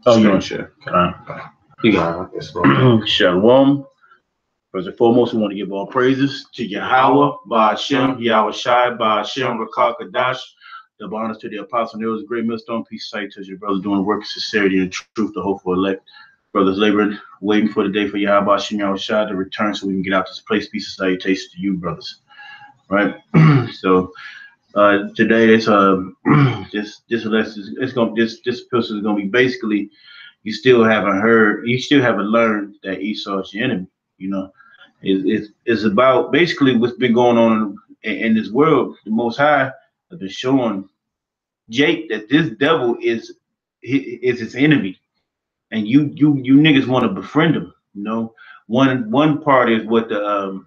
Oh, you want to share? You got it. Shalom. First and foremost, we want to give all praises to Yahweh, Ba'ashem, Yahweh Shai, Ba'ashem, Rakak Kadash. The honors to the apostle. There was a great millstone. Peace sight to your brothers doing work of sincerity and truth, the hope for elect. Brothers laboring, waiting for the day for Yahweh, Ba'ashem, Yahweh Shai to return so we can get out this place. Peace and salutations to you, brothers. Right? So, today it's this lesson. This epistle is gonna be basically you still haven't learned that Esau is your enemy. You know, it's about basically what's been going on in this world. The Most High has been showing Jake that this devil is his enemy, and you niggas want to befriend him. You know, one part is what the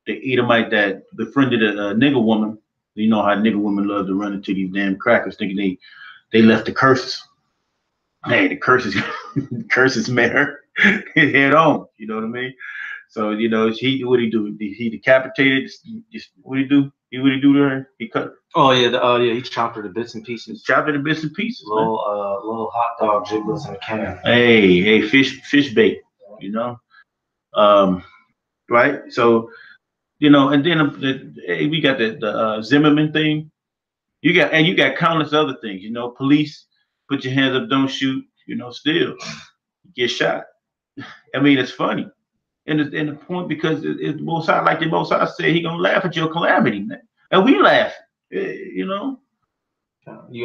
Edomite that befriended a nigger woman. You know how nigger women love to run into these damn crackers, thinking they left the curses. Hey, the curses met her head on. You know what I mean? So what he do? He decapitated. What he do? What he do to her? He cut her. Oh yeah, he chopped her to bits and pieces. Chopped her to bits and pieces. Little hot dog jiggles in a can. Hey, fish bait. You know, right? So and then we got the Zimmerman thing. You got countless other things. Police, put your hands up, don't shoot. Still you get shot. I mean, it's funny. And the point because it's Most High, like the Most High said, he gonna laugh at your calamity, man. And we laugh, You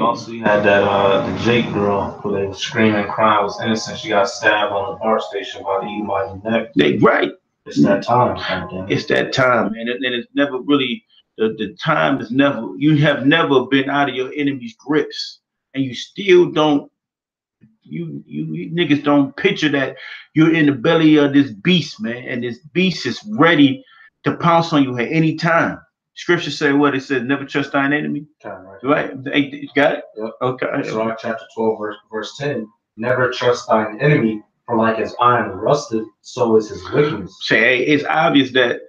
also had that the Jake girl who they were screaming, crying, was innocent. She got stabbed on the BART station by the Edomite neck. Right. It's that time, kind of. It's that time, man. And it's never really the time is never. You have never been out of your enemy's grips, and you still don't. You niggas don't picture that you're in the belly of this beast, man, and this beast is ready to pounce on you at any time. Scripture say what it says: never trust thine enemy. Right? You got it? Yep. Okay. Sirach chapter 12, verse 10. Never trust thine enemy, for like as iron rusted, so is his wickedness. Say, hey, it's obvious that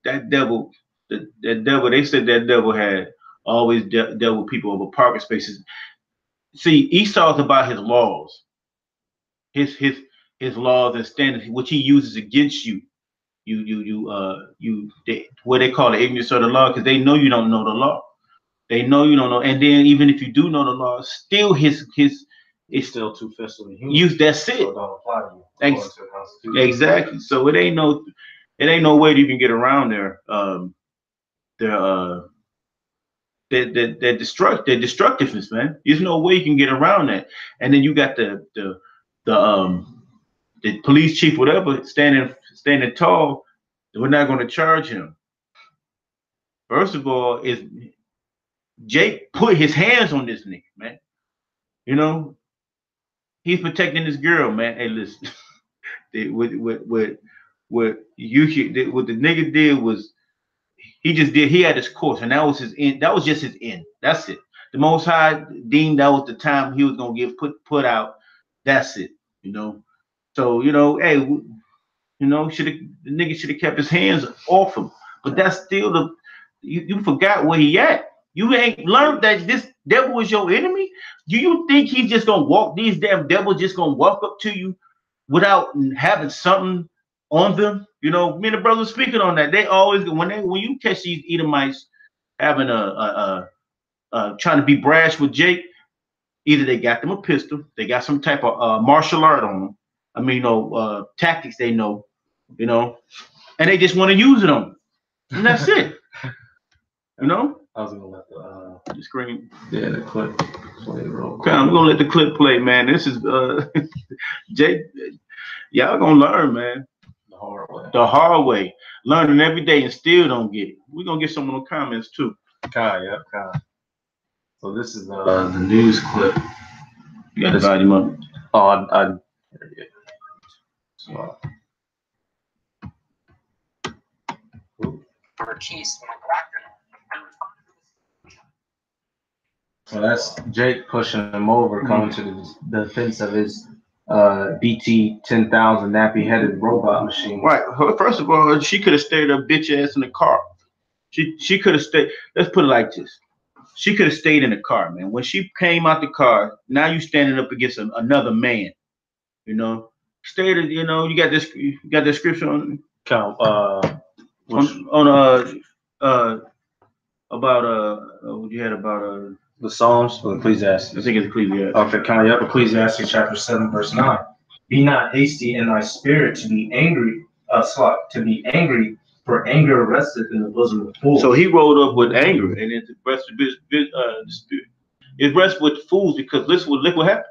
devil, that devil. They said that devil had always dealt with people over parking spaces. See, Esau's about his laws, his laws and standards, which he uses against you. What they call the ignorance of the law, because they know you don't know the law. They know you don't know, and then even if you do know the law, still it's still two-fisted. Use that's it. So don't apply to you. Exactly. So it ain't no way that you can get around their destructiveness, man. There's no way you can get around that. And then you got the police chief, whatever, standing tall. We're not going to charge him. First of all, is Jake put his hands on this nigga, man. He's protecting this girl, man. Hey, listen, what the nigga did was he had his course, and that was his end. That was just his end. That's it. The Most High deemed that was the time he was gonna get put out. That's it. So hey, the nigga should have kept his hands off him. But that's still you forgot where he at. You ain't learned that this devil is your enemy. Do you think he's just gonna walk? These damn devils just gonna walk up to you without having something on them? Me and the brothers speaking on that. They always when you catch these Edomites having trying to be brash with Jake, either they got them a pistol, they got some type of martial art on them. I mean, tactics they know, and they just want to use it on them, and that's it. I was gonna let the screen. Yeah, the clip play real quick. I'm gonna let the clip play, man. This is Jake. Y'all gonna learn, man. The hard way. Learning every day and still don't get it. We're gonna get some of the comments too. Yeah. So this is the news clip. You got to divide him up. Oh, So that's Jake pushing him over, coming to the defense of his BT 10,000 nappy-headed robot machine. Right. First of all, she could have stayed her bitch ass in the car. She could have stayed. Let's put it like this. She could have stayed in the car, man. When she came out the car, now you standing up against another man. You know, stated. You know, you got this. You got the scripture on Count. on about what you had about The Psalms or Ecclesiastes? I think it's Ecclesiastes. Okay, count you up. Ecclesiastes chapter 7, verse 9. Be not hasty in thy spirit to be angry, to be angry, for anger resteth in the bosom of fools. So he rolled up with anger, and it rested the spirit. It rests with fools because look what happened.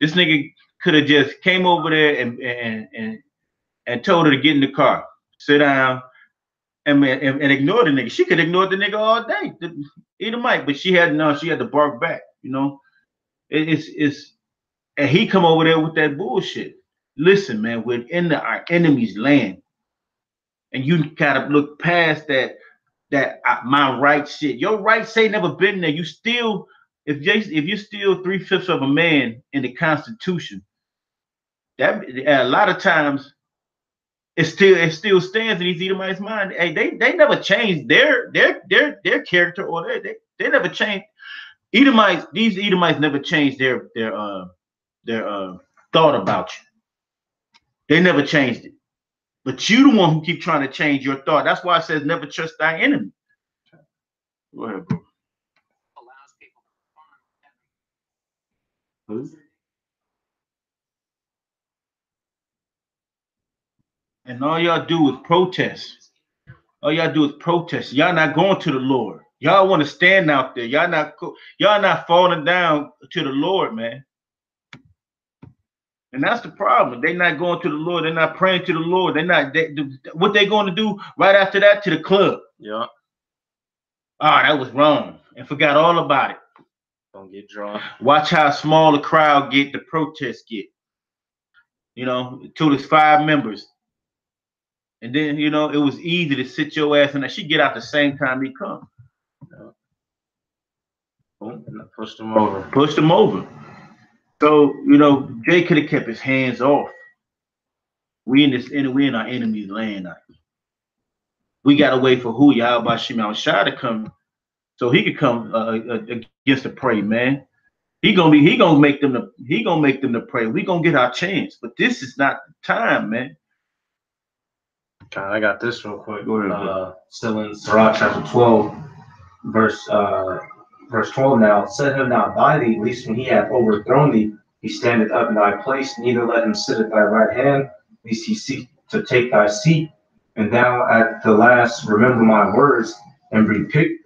This nigga could have just came over there and told her to get in the car, sit down, and ignore the nigga. She could ignore the nigga all day, either might, but she had to bark back. You know, it's and he come over there with that bullshit. Listen, man, we're in our enemy's land, and you gotta look past that my right shit. Your rights ain't never been there. You still, if you steal 3/5 of a man in the Constitution, that a lot of times it still stands in these Edomites' mind. Hey, they never changed their character, or they never changed. These Edomites never changed their thought about you. They never changed it. But you the one who keep trying to change your thought. That's why it says never trust thy enemy. Go ahead, bro. And all y'all do is protest. All y'all do is protest. Y'all not going to the Lord. Y'all want to stand out there. Y'all not falling down to the Lord, man. And that's the problem. They're not going to the Lord. They're not praying to the Lord. What they going to do right after that? To the club. Yeah. Ah, that was wrong. And forgot all about it. Don't get drunk. Watch how small the crowd get, the protests get. You know, till it's 5 members. And then, you know, it was easy to sit your ass in there. She get out the same time he come. Yeah. Boom, pushed them over. Pushed them over. So, you know, Jay could have kept his hands off. We in our enemy's land now. We gotta wait for who Yahweh Shema Shai to come, so he could come against the prey, man. He gonna make them to pray. We gonna get our chance, but this is not the time, man. Okay, I got this real quick. Still in Sirach chapter 12, verse 12 now. Set him not by thee, lest when he hath overthrown thee, he standeth up in thy place, neither let him sit at thy right hand, lest he seek to take thy seat. And thou at the last remember my words, and be pricked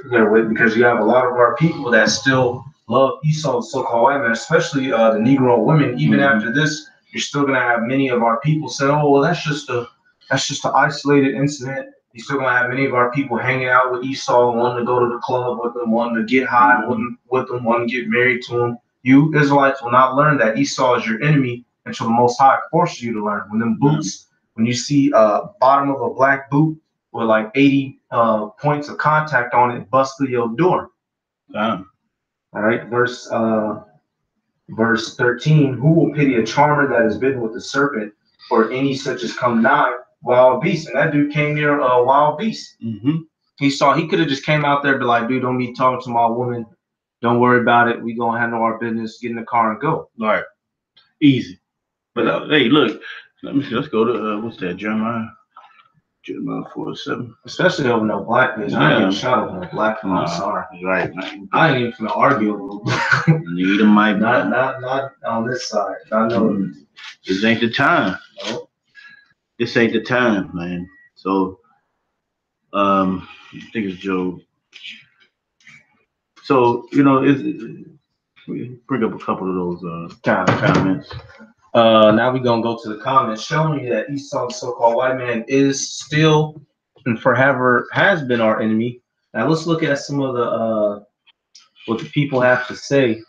therewith, because you have a lot of our people that still love Esau, so-called white man, especially the Negro women. Even after this, you're still gonna have many of our people say, "Oh, well, that's just an isolated incident." You're still gonna have many of our people hanging out with Esau, wanting to go to the club with them, wanting to get high with them, wanting to get married to them. You Israelites will not learn that Esau is your enemy until the Most High forces you to learn. When them boots, when you see bottom of a black boot with like 80 points of contact on it, bust through your door. All right, verse 13. Who will pity a charmer that is bitten with a serpent, or any such as come nigh wild beast? And that dude came near a wild beast. He could have just came out there and be like, dude, don't be talking to my woman. Don't worry about it. We gonna handle our business. Get in the car and go. All right, easy. But hey, look, let's go to what's that, Jeremiah 4:7. Especially over no black bitch. I ain't getting shot over no black one. I'm sorry. Right. I ain't even gonna argue with them. Need them, might not on this side. I know this ain't the time. No. This ain't the time, man. So, I think it's Job. So, you know, bring up a couple of those comments. Now we're gonna go to the comments showing you that Esau, the so-called white man, is still and forever has been our enemy. Now let's look at some of the what the people have to say,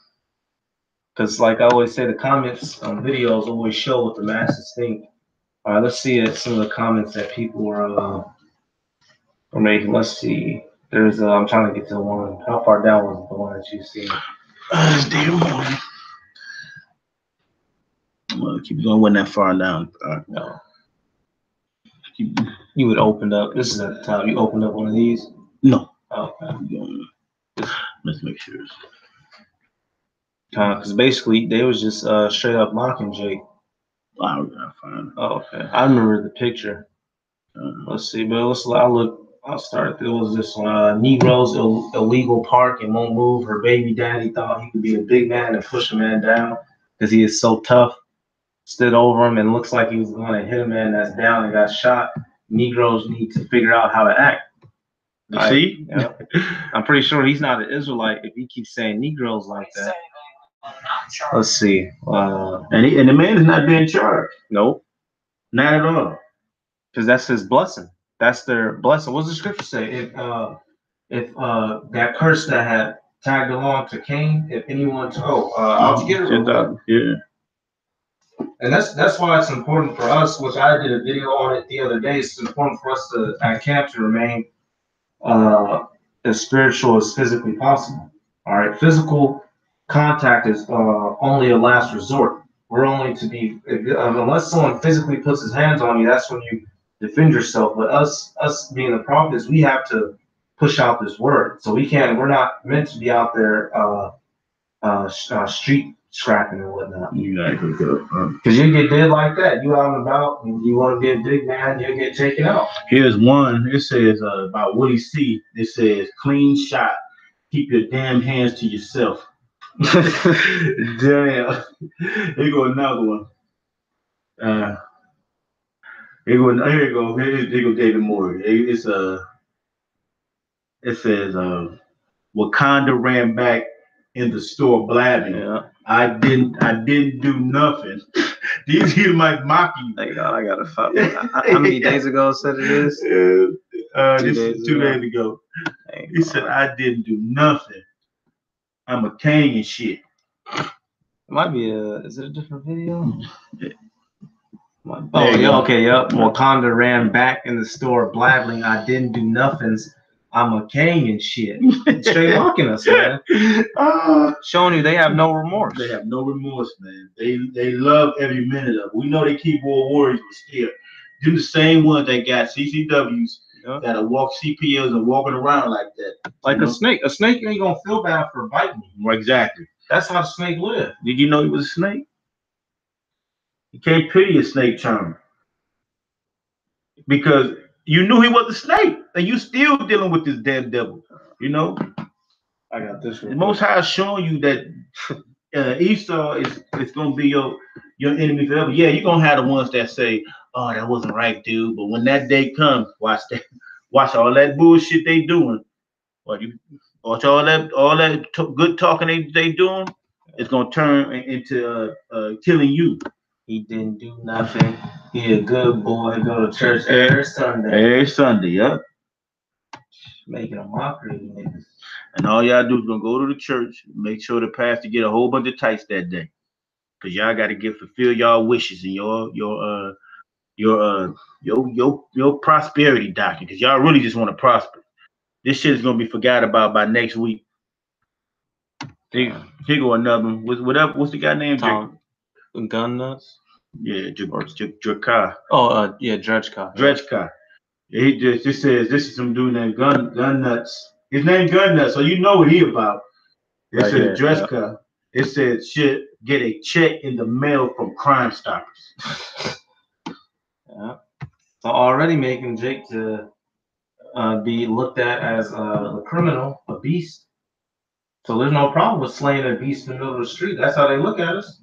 because like I always say, the comments on videos always show what the masses think. All right, let's see some of the comments that people were making. Let's see. There's I'm trying to get to the one. How far down was the one that you see? It's damn morning. Well, keep going. Wasn't that far down? No. You would open up. This is at the top. You opened up one of these? No. Okay. Let's make sure. Because basically they was just straight up mocking Jake. I gotta find it. Oh, okay. I remember the picture. Let's see, but I'll start. It was this Negro's illegal park and won't move. Her baby daddy thought he could be a big man and push a man down because he is so tough. Stood over him and looks like he was going to hit a man that's down and got shot. Negroes need to figure out how to act. See? Yeah. I'm pretty sure he's not an Israelite if he keeps saying Negroes like that. Let's see. And the man is not being charged. Nope. Not at all. Because that's his blessing. That's their blessing. What's the scripture say? If that curse that had tagged along to Cain, if anyone I'll get it. Yeah. And that's why it's important for us, which I did a video on it the other day. It's important for us to at camp to remain as spiritual as physically possible. All right, physical contact is only a last resort. We're only to be unless someone physically puts his hands on you, that's when you defend yourself. But us being the prophets, we have to push out this word. So we're not meant to be out there street scrapping and whatnot. Exactly. Because you get dead like that. You out and about, and you want to be a big man, you'll get taken out. Here's one. It says about Woody C. It says, clean shot. Keep your damn hands to yourself. Damn. Here go another one. Here you go. Here go David Moore. It says Wakanda ran back in the store blabbing. Yeah. I didn't do nothing. These might mock you. Thank God I got a fuck. How many days ago said it is? This is 2 days ago. He said I didn't do nothing. I'm a king and shit. It might be is it a different video? Yeah. Oh yeah, okay, yep. Wakanda ran back in the store blabbing, I didn't do nothings. I'm a king and shit. Straight mocking us, man. Showing you they have no remorse. They have no remorse, man. They love every minute of it. We know they keyboard warriors, but still, do the same ones that got CCWs that'll walk CPLs and walking around like that. Like a snake. A snake ain't gonna feel bad for biting you. Exactly. That's how the snake live. Did you know he was a snake? You can't pity a snake charmer because you knew he was a snake, and you still dealing with this damn devil. You know. I got this one. The Most High is showing you that Esau is gonna be your enemy forever. Yeah, you're gonna have the ones that say, "Oh, that wasn't right, dude." But when that day comes, watch watch all that bullshit they doing. Watch all that good talking they doing. It's gonna turn into killing you. He didn't do nothing. He a good boy. Go to church every Sunday. Every Sunday, yep. Making a mockery of niggas. And all y'all do is gonna go to the church, make sure the pastor get a whole bunch of tights that day, cause y'all got to fulfill y'all wishes and your prosperity doctrine, cause y'all really just want to prosper. This shit is gonna be forgot about by next week. Here go another one. What's the guy named? Gun nuts. Yeah, Drekar. Oh, yeah, Dredgecott. Dredgecott. He just says this is some dude named Gun Nuts. His name Gun Nuts, so you know what he about. It right says Dredgecott. Yeah. It says shit. Get a check in the mail from Crime Stoppers. Yeah. So already making Jake to be looked at as a criminal, a beast. So there's no problem with slaying a beast in the middle of the street. That's how they look at us.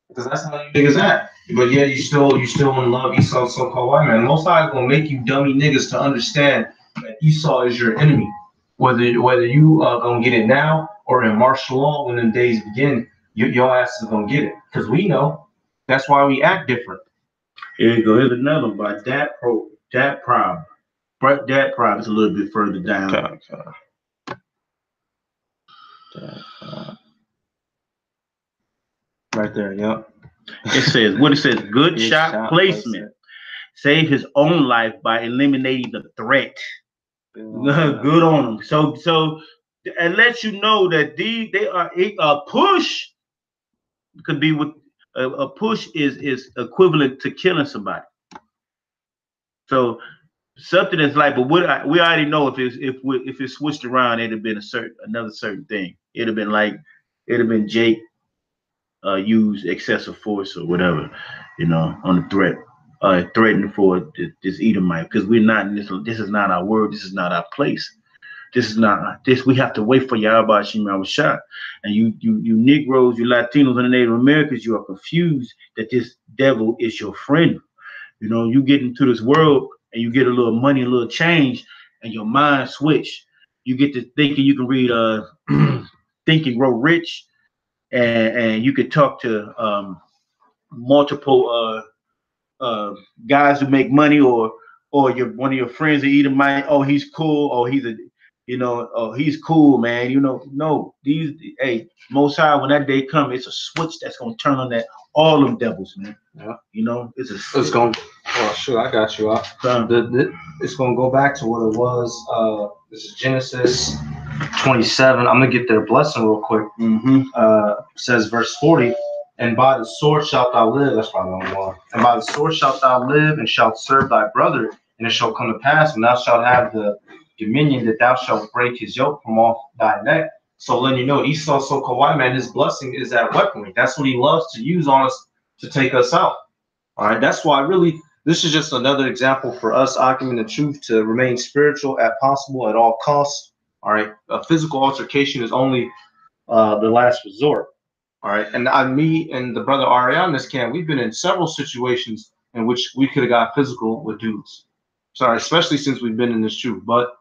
Because that's how you niggas act. But yeah, you still in love Esau, so-called white man. Most High is gonna make you dummy niggas to understand that Esau is your enemy. Whether you gonna get it now or in martial law when the days begin, your ass is gonna get it. Because we know. That's why we act different. Here you go. Here's another one by Dat Prob. Dat Prob is a little bit further down. Right there, yep. It says, good shot placement. Save his own life by eliminating the threat. Good on him. So it lets you know that they are a push could be with a push is equivalent to killing somebody. So something that's like, but we already know if it switched around, it'd have been another certain thing. It'd have been like it'd have been Jake used excessive force or whatever, on the threatening for this Edomite, because we're not in this. This is not our word. This is not our place. This is not this. We have to wait for Yahweh Shema shot. And you Negroes, you Latinos, and the Native Americans, you are confused that this devil is your friend. You get into this world and you get a little money, a little change, and your mind switch. You get to thinking you can read Think and Grow Rich, and you could talk to multiple guys who make money, or one of your friends that eat a mind. Oh, he's cool. Oh, oh, he's cool, man. No, hey, Most High, when that day comes, it's a switch that's gonna turn on that all them devils, man. Yeah. It's going. Well, sure, I got you. It's gonna go back to what it was. This is Genesis 27. I'm gonna get their blessing real quick. Says verse 40. And by the sword shalt thou live. That's probably the one. And by the sword shalt thou live, and shalt serve thy brother. And it shall come to pass, when thou shalt have the dominion, that thou shalt break his yoke from off thy neck. So letting you know, Esau, so-called white man, his blessing is that weaponry. That's what he loves to use on us to take us out. All right. That's why this is just another example for us arguing the truth to remain spiritual at possible at all costs. All right. A physical altercation is only the last resort. All right, and me and the brother Ariane, this camp, we've been in several situations in which we could have got physical with dudes. Sorry, especially since we've been in this truth, but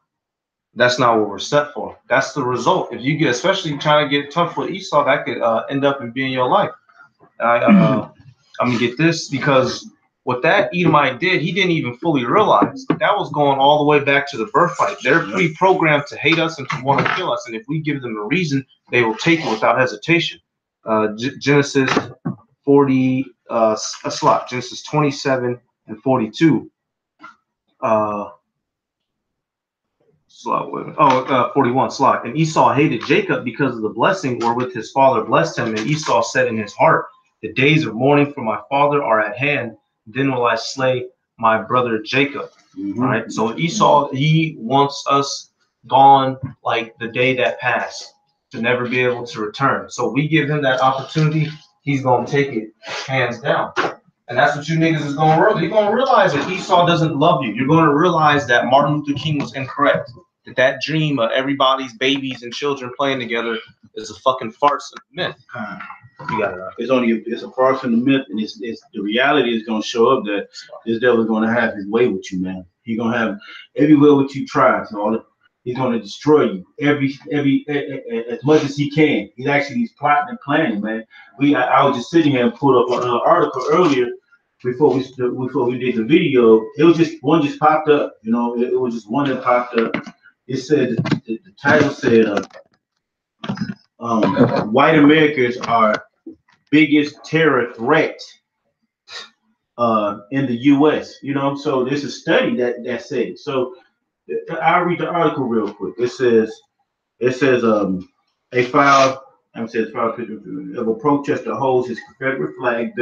that's not what we're set for. That's the result. If you get, especially trying to get tough with Esau, that could end up in being your life. I'm gonna get this, because what that Edomite did, he didn't even fully realize that was going all the way back to the birthright. They're pre-programmed to hate us and to want to kill us, and if we give them a reason, they will take it without hesitation. Genesis 40 Genesis 27 and 42 41 slot. And Esau hated Jacob because of the blessing wherewith his father blessed him, and Esau said in his heart, the days of mourning for my father are at hand, then will I slay my brother Jacob. All right, so Esau, he wants us gone like the day that passed, to never be able to return. So we give him that opportunity, he's gonna take it hands down. And that's what you niggas is gonna realize. You're gonna realize that Esau doesn't love you. You're gonna realize that Martin Luther King was incorrect. That dream of everybody's babies and children playing together is a fucking farce and myth. You got it. It's a farce and a myth, and it's the reality is gonna show up that this devil is gonna have his way with you, man. He's gonna have everywhere what you try. So he's gonna destroy you every as much as he can. He's plotting and planning, man. I was just sitting here and pulled up an article earlier before we did the video. It was just one just popped up. It was just one that popped up. It said the title said white Americans are biggest terror threat in the U.S. So there's a study that said it. So I'll read the article real quick. It says a file of a protester holds his Confederate flag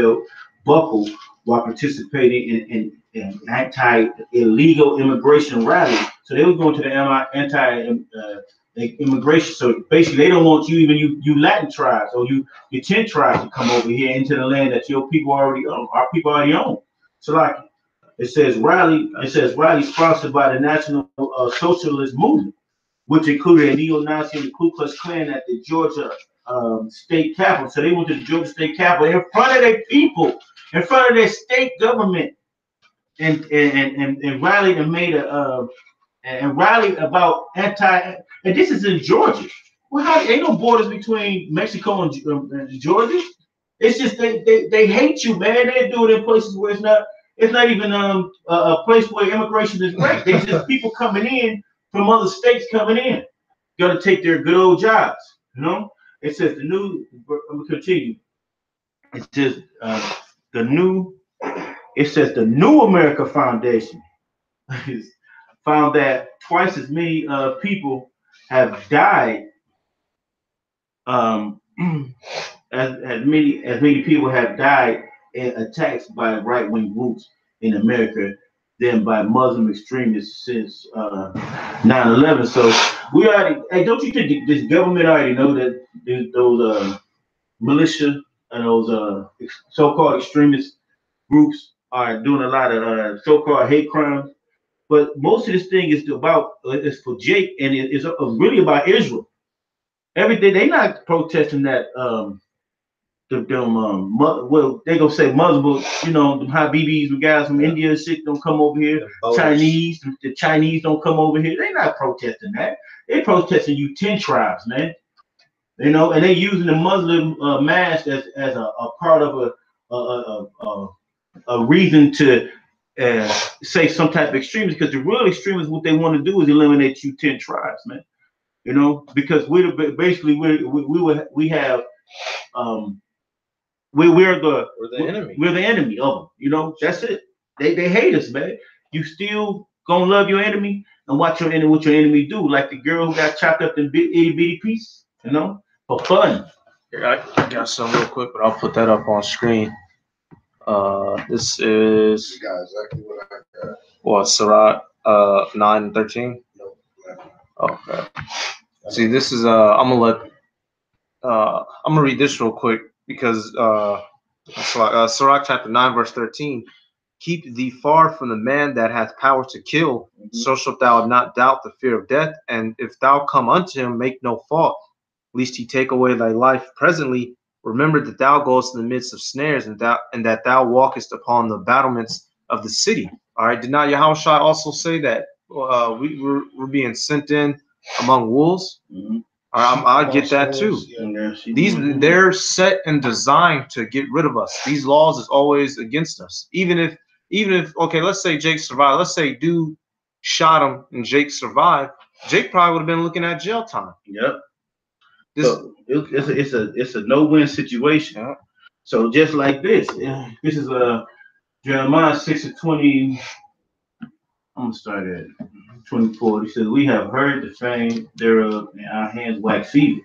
buckled while participating in an anti-illegal immigration rally. So they were going to the anti-immigration. So basically, they don't want you Latin tribes or your 10 tribes to come over here into the land that your people already own. Our people already own. So like it says rally sponsored by the National Socialist Movement, which included a neo-Nazi and the Ku Klux Klan at the Georgia state capitol. So they went to the Georgia state capitol in front of their people, in front of their state government, and rallied and made rallied about anti. And this is in Georgia. Well, ain't no borders between Mexico and Georgia. It's just they hate you, man. They do it in places where it's not even a place where immigration is great. They just people coming in from other states coming in. Got to take their good old jobs. It says I'm gonna continue. It says the New America Foundation found that twice as many people have died. As many people have died in attacks by right-wing groups in America than by Muslim extremists since 9/11. So we already. Hey, don't you think this government already know that those militia and those so-called extremist groups are doing a lot of so-called hate crimes? But most of this thing is about it's for Jake, and it's really about Israel. Everything they not protesting that well they gonna say Muslim, but you know the Habibis, the guys from India, shit don't come over here. Chinese, the Chinese don't come over here. They not protesting that. They protesting you 10 tribes, man. You know, and they using the Muslim mask as a part of a reason to say some type of extremists, because the real extremists, what they want to do is eliminate you 10 tribes, man. You know, because we have we're the enemy. We're the enemy of them. You know, that's it. They hate us, man. You still gonna love your enemy and watch your enemy what your enemy do, like the girl who got chopped up in itty bitty pieces, you know, for fun. Here, I got some real quick, but I'll put that up on screen. This is You got exactly what I got. What, Sirach 9:13? Nope. Okay. See, this is I'm gonna read this real quick because Sirach chapter 9 verse 13. Keep thee far from the man that hath power to kill, so shalt thou not doubt the fear of death. And if thou come unto him, make no fault, lest he take away thy life presently. Remember that thou goest in the midst of snares, and that thou walkest upon the battlements of the city. All right. Did not Yahushua also say that we're being sent in among wolves? Mm-hmm. I get that too. They're set and designed to get rid of us. These laws is always against us. Even if okay, let's say Jake survived. Let's say dude shot him and Jake survived. Jake probably would have been looking at jail time. Yep. So it's a no-win situation. Yeah. So just like this is Jeremiah 6:20. I'm gonna start at 24. He says, "We have heard the fame thereof, and our hands wax feeble."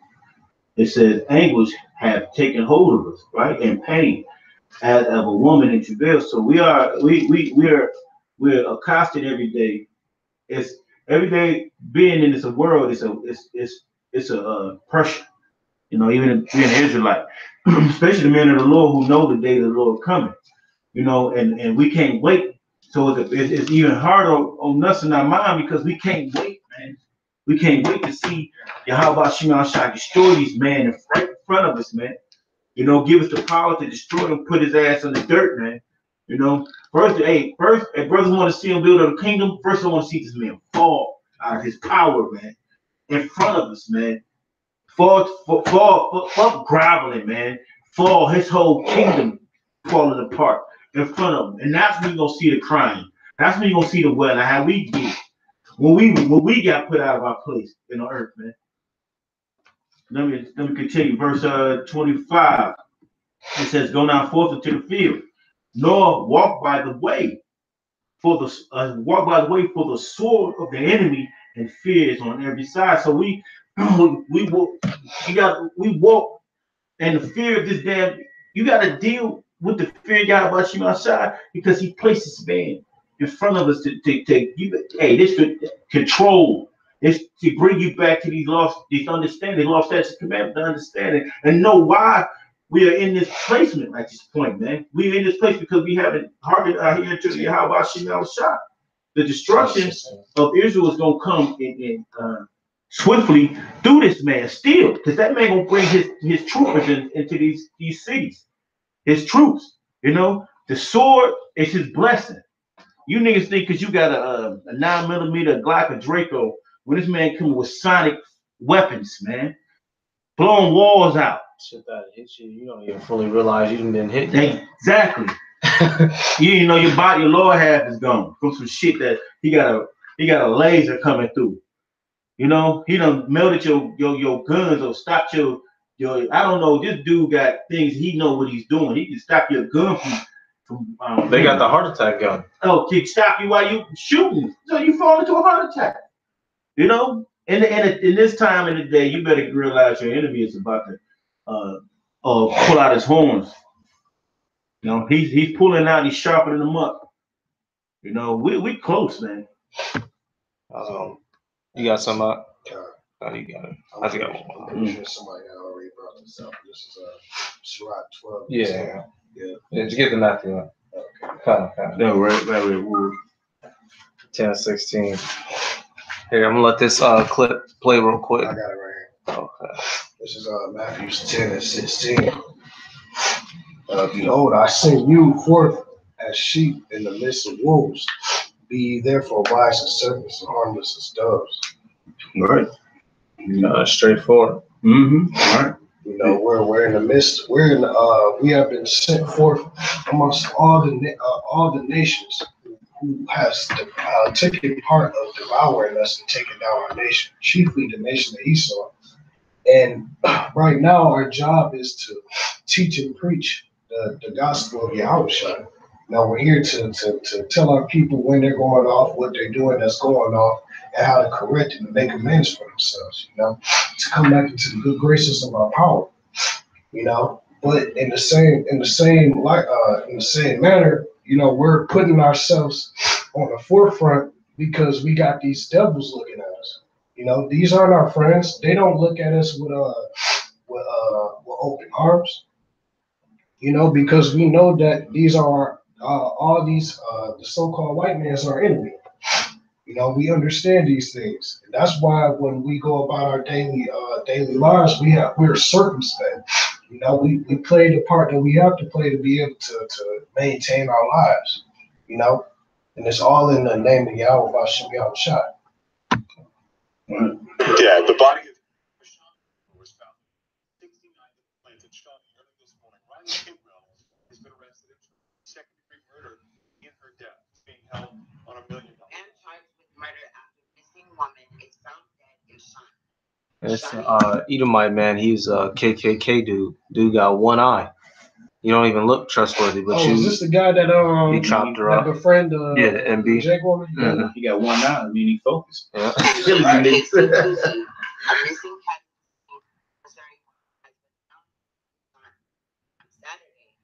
It says, "Anguish have taken hold of us, right, and pain, as of a woman in travail." So we're accosted every day. It's every day being in this world. It's a pressure. You know, even being an Israelite, especially the men of the Lord who know the day of the Lord coming. You know, and we can't wait. So it's even harder on us in our mind because we can't wait, man. We can't wait to see Yahweh Shimon Shai destroy these men right in front of us, man. You know, give us the power to destroy him, put his ass in the dirt, man. You know, first, if brothers want to see him build a kingdom, first I want to see this man fall out of his power, man, in front of us, man. Fall groveling, man. Fall his whole kingdom falling apart in front of him. And that's when you're gonna see the crying. That's when you're gonna see the well and how we get when we got put out of our place in the earth, man. Let me continue. Verse 25. It says, "Go now forth into the field, nor walk by the way, for the sword of the enemy, and fear is on every side." So we walk, and the fear of this damn. You got to deal with the fear of God about you outside because He places man in front of us to you. Hey, this could control. It's to bring you back to these understanding, lost statutes, commandments, understanding, and know why we are in this placement at this point, man. We're in this place because we haven't hardened our ear to the how about Shemal Shah. The destruction of Israel is gonna come in swiftly through this man still, because that man gonna bring his troopers into these cities. His troops, you know, the sword is his blessing. You niggas think because you got a 9mm Glock or Draco, when this man coming with sonic weapons, man, blowing walls out. Shit that hits you, you don't even fully realize you done been hit. Exactly. you know your lower half is gone from some shit that he got a laser coming through. You know, he done melted your guns or stopped your I don't know. This dude got things, he know what he's doing. He can stop your gun from they got the heart attack gun. Oh, to stop you while you shooting. So you fall into a heart attack. You know? And in this time of the day, you better realize your enemy is about to pull out his horns. You know, he's pulling out, he's sharpening them up. You know, we close, man. You got some up? God, You got it. I'm pretty sure somebody had already brought this up. This is Sirach 12. Yeah. Yeah. Just get the Matthew one. Okay. Kind. Yeah, right. 10:16. Here, I'm gonna let this clip play real quick. I got it right here. Okay. This is Matthew 10:16. Behold, I send you forth as sheep in the midst of wolves. Be ye therefore wise as serpents and harmless as doves. Right. Straightforward. Right. You know, we're in the midst. We have been sent forth amongst all the nations who has taken part of devouring us and taking down our nation, chiefly the nation of Esau. And right now, our job is to teach and preach the gospel of Yahushua. Now we're here to tell our people when they're going off, what they're doing that's going off, and how to correct it and make amends for themselves. You know, to come back into the good graces of our power. You know, but in the same manner, you know, we're putting ourselves on the forefront because we got these devils looking at us. You know, these aren't our friends. They don't look at us with open arms. You know, because we know that these are all these the so-called white man is our enemy. You know, we understand these things. And that's why when we go about our daily lives, we're circumspect. You know, we play the part that we have to play to be able to maintain our lives. You know, and it's all in the name of Yahweh Hashem Yahushua. Yeah, the body of was found 69 planted shot early this morning. Riley Kidwell has been arrested in second-degree murder in her death, being held on $1 million. And charged with murder after missing woman is found dead in Sean. It's Edomite man. He's a KKK dude. Dude got one eye. You don't even look trustworthy. But is this the guy that he chopped her up? befriend the MB. Jake woman? Mm-hmm. He got one eye. I mean, he focused. Yeah. Really unique. A missing cat Missouri has been found on Saturday.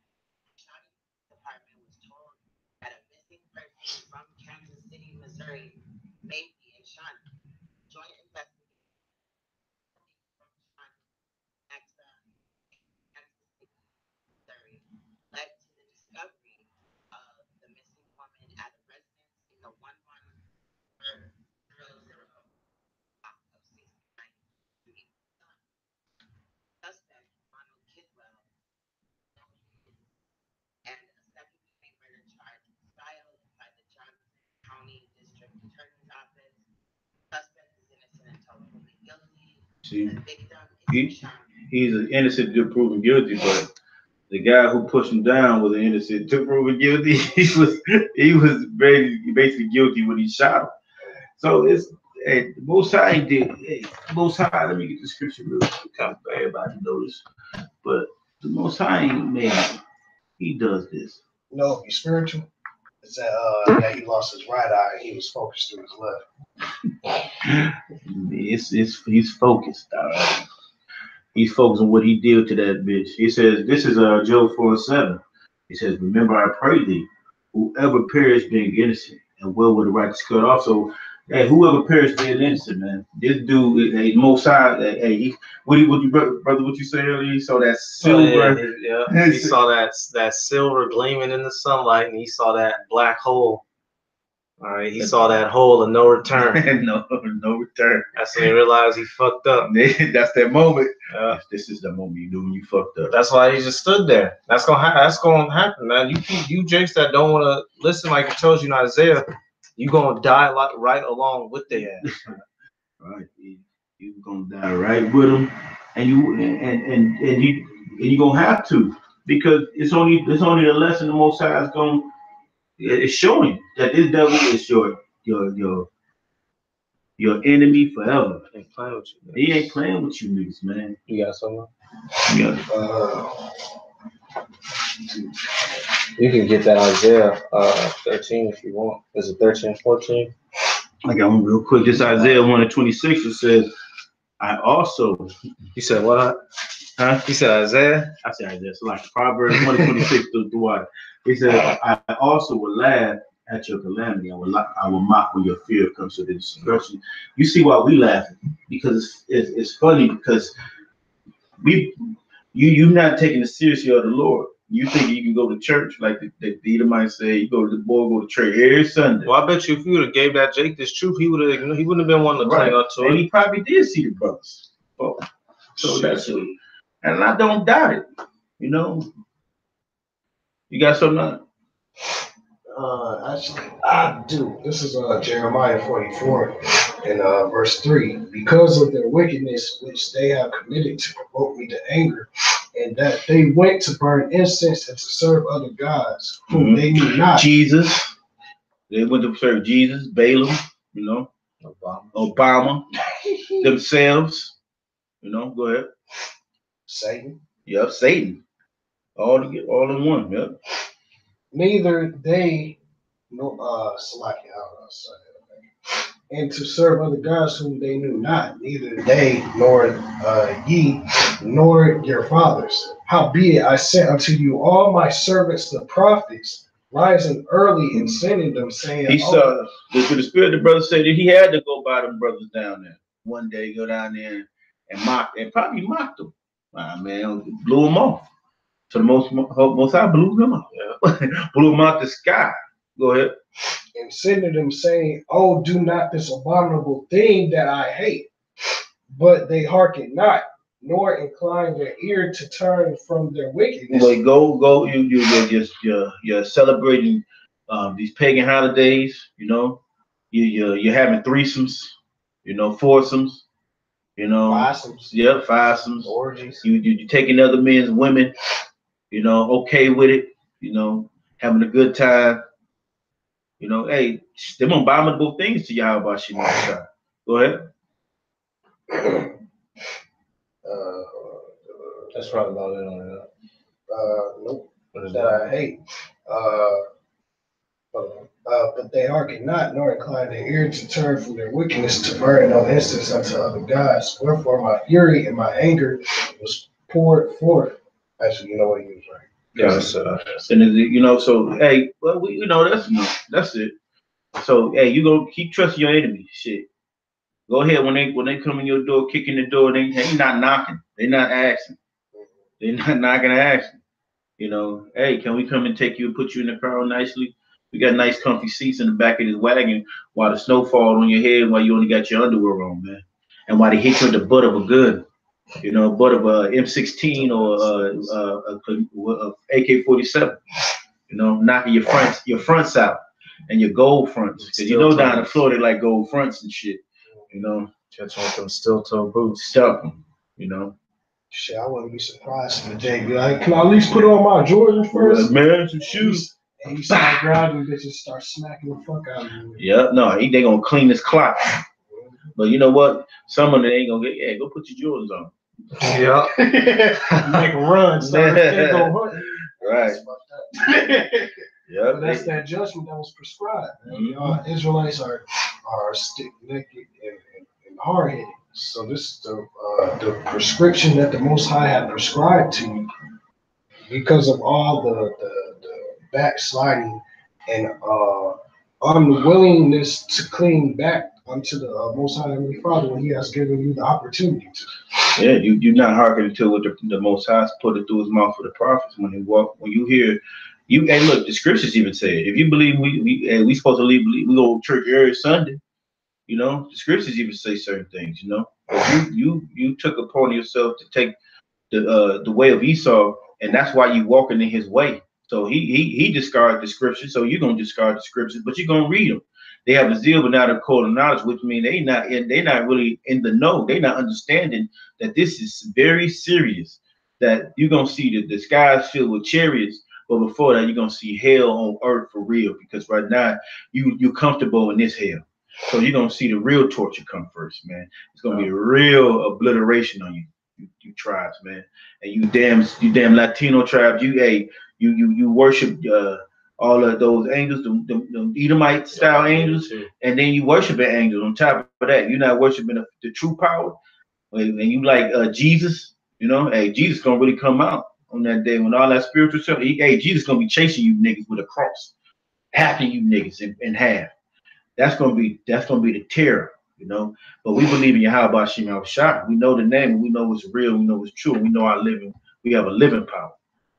Shawty's department was told that a missing person from Kansas City, Missouri, may be in Shawnee. Joint investigation from Shawnee, Kansas City, Missouri, led to the discovery of the missing woman at a residence in the 11000 block of 69th Street. Suspect Ronald Kidwell and a second-degree murder charge was filed by the Johnson County District Attorney's Office. Suspect is innocent until proven guilty. See, The victim is he's innocent until proven guilty, but the guy who pushed him down was innocent until proven guilty. He was basically guilty when he shot him. So it's the Most High did. Most High. Let me get the scripture real quick. Kind of everybody knows, but the Most High ain't man. He does this. No, he's spiritual. It's that he lost his right eye and he was focused through his left. He's focused. All right. He's focused on what he did to that bitch. He says, this is Job 4:7. He says, remember, I pray thee, whoever perished being innocent, and well with the righteous cut off. So, hey, whoever perished being innocent, man. This dude, hey, Most High, hey, what you brother, what you say earlier? He saw that silver. He saw that silver gleaming in the sunlight, and he saw that black hole. All right, he saw that hole of no return. no return. That's when he realized he fucked up. That's that moment. This is the moment you knew when you fucked up. That's why he just stood there. That's gonna happen, man. You jakes that don't want to listen, like it tells you in Isaiah, you gonna die right along with their ass. Right, you gonna die right with them, and you gonna have to, because it's only the lesson the Most High is going. It's showing that this devil is your enemy forever. He ain't playing with you. He ain't playing with you niggas, man. You got something? Yeah. You can get that Isaiah 13 if you want. Is it 13 and 14? I got one real quick. This Isaiah 1:26. It says, I also. You said what? Huh? You said Isaiah? I said Isaiah. So like Proverbs 1:26 through what? He said, I also will laugh at your calamity. I will mock when your fear comes to the destruction. You see why we laughing? Because it's funny because we you're not taking the seriously of the Lord. You think you can go to church like the Edomites say, you go to the boy go to church every Sunday. Well, I bet you if you would have gave that Jake this truth, he wouldn't have been one to cling up to And it. he probably did see the brothers. So that's it. And I don't doubt it. You know. You got something? Actually, I do. This is Jeremiah 44 and verse 3. Because of their wickedness which they have committed to provoke me to anger, and that they went to burn incense and to serve other gods whom they knew not. Jesus. They went to serve Jesus, Balaam, you know, Obama themselves. You know, go ahead. Satan. Yep, Satan. All in one, yep. Neither they nor and to serve other gods whom they knew not, neither they nor ye nor your fathers. Howbeit I sent unto you all my servants the prophets, rising early and sending them, saying, He saw the spirit of the brother said that he had to go by them brothers down there. One day go down there and mock and probably mocked them. Man, blew them off. So the most I blew them off. Yeah. Blew them out the sky. Go ahead. And sending them, saying, oh, do not this abominable thing that I hate. But they hearken not, nor incline their ear to turn from their wickedness. Well, go. You're celebrating these pagan holidays. You know, you're having threesomes. You know, foursomes. You know, fivesomes. Yeah, fivesomes. Orgies. You taking other men's women. You know, okay with it. You know, having a good time. You know, hey, them abominable things to Yahweh Shemashah. Go ahead. That's probably about it on that. Nope. That I hate. But they hearken not, nor incline their ear to turn from their wickedness to burn no incense unto other gods. Wherefore my fury and my anger was poured forth. Actually, you know what he was right. Yes, and you know, so hey, well, you know, that's it. So hey, you go keep trusting your enemy. Shit, go ahead when they come in your door, kicking the door. They not knocking. They not asking. They not knocking and asking. You know, hey, can we come and take you and put you in the car nicely? We got nice comfy seats in the back of this wagon while the snow falls on your head while you only got your underwear on, man. And while they hit you with the butt of a gun, you know, butt of a M16 or a AK-47, you know, knocking your fronts out and your gold fronts. Because you know down in Florida they like gold fronts and shit, you know. Catch on with them steel toe boots. Stuff them, you know. Shit, I wouldn't be surprised if the Jay be like, can I at least put on my Jordans first? Man, some shoes. And you start grabbing bitches, start smacking the fuck out of you. Yeah, no, they gonna clean this clock. But you know what? Some of them ain't gonna get. Yeah, go put your Jordans on. Yeah. Make a run. Start go hunt. Right. Yeah. That's that judgment that was prescribed. Mm-hmm. Israelites are stick necked and hard headed. So this is the prescription that the Most High had prescribed to you because of all the backsliding and unwillingness to clean back unto the Most High Heavenly Father when He has given you the opportunity to. Yeah, you're not hearkening to what the Most High put it through His mouth for the prophets when they walk. When you hear, hey, look, the scriptures even say it. If you believe we supposed to believe we go to church every Sunday. You know, the scriptures even say certain things. You know, if you took upon yourself to take the way of Esau, and that's why you walking in his way. So he discarded the scriptures, so you're gonna discard the scriptures, but you're gonna read them. They have a zeal, but not a code of knowledge, which means they not really in the know. They not understanding that this is very serious. That you're gonna see the skies filled with chariots, but before that you're gonna see hell on earth for real. Because right now you're comfortable in this hell. So you're gonna see the real torture come first, man. It's gonna be a real obliteration on you tribes, man. And you damn Latino tribes, you worship all of those angels, the Edomite style angels, and then you worship an angel on top of that. You're not worshiping the true power, and you like Jesus. You know, hey, Jesus gonna really come out on that day when all that spiritual stuff. Hey, Jesus gonna be chasing you niggas with a cross. hacking you niggas in half. That's gonna be the terror, you know. But we believe in Yahweh Hashem Yahushua. We know the name, and we know what's real, we know what's true, and we know our living. We have a living power.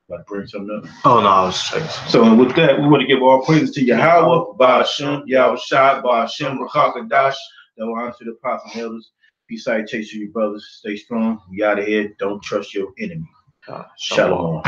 About to bring something up. Oh no, I was checking. So with that, we want to give all praises to Yahweh, Ba'ashem, Yahushua, Ba'ashem, Rakakadash. That will answer the apostles and elders. Peace, salutation, you brothers. Stay strong. We out of here. Don't trust your enemy. Shalom.